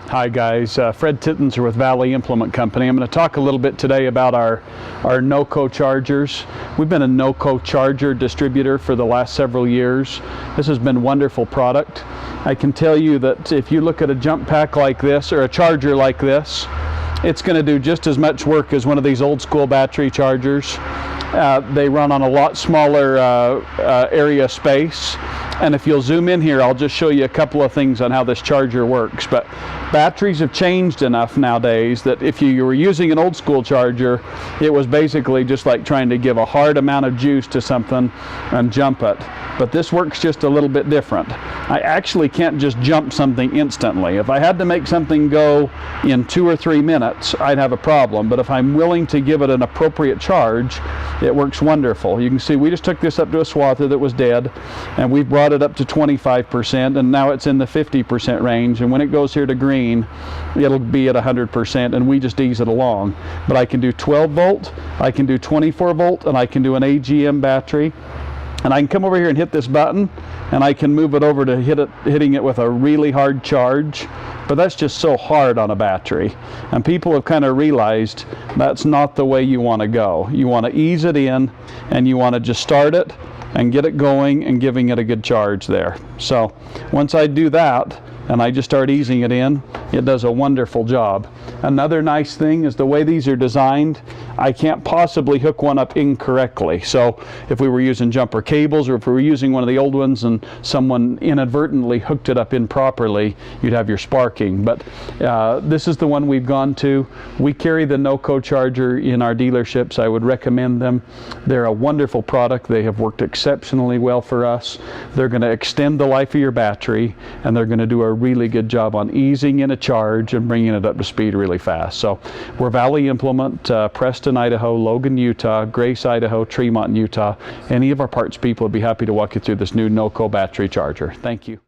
Hi guys, Fred Tittenser with Valley Implement Company. I'm going to talk a little bit today about our NOCO chargers. We've been a NOCO charger distributor for the last several years. This has been a wonderful product. I can tell you that if you look at a jump pack like this or a charger like this, it's going to do just as much work as one of these old school battery chargers. They run on a lot smaller area space. And if you'll zoom in here, I'll just show you a couple of things on how this charger works. But batteries have changed enough nowadays that if you were using an old school charger, it was basically just like trying to give a hard amount of juice to something and jump it. But this works just a little bit different. I actually can't just jump something instantly. If I had to make something go in 2 or 3 minutes, I'd have a problem. But if I'm willing to give it an appropriate charge, it works wonderful. You can see we just took this up to a swather that was dead, and we've brought it up to 25%, and now it's in the 50% range. And when it goes here to green, it'll be at 100%, and we just ease it along. But I can do 12 volt, I can do 24 volt, and I can do an AGM battery. And I can come over here and hit this button, and I can move it over to hitting it with a really hard charge. But that's just so hard on a battery. And people have kind of realized that's not the way you want to go. You want to ease it in, and you want to just start it and get it going and giving it a good charge there. So once I do that, and I just start easing it in, it does a wonderful job. Another nice thing is the way these are designed, I can't possibly hook one up incorrectly. So if we were using jumper cables, or if we were using one of the old ones and someone inadvertently hooked it up improperly, you'd have your sparking. But this is the one we've gone to. We carry the NOCO charger in our dealerships. I would recommend them. They're a wonderful product. They have worked exceptionally well for us. They're going to extend the life of your battery, and they're going to do a really good job on easing in a charge and bringing it up to speed really fast. So we're Valley Implement, Preston, Idaho, Logan, Utah, Grace, Idaho, Tremont, Utah. Any of our parts people would be happy to walk you through this new NOCO battery charger. Thank you.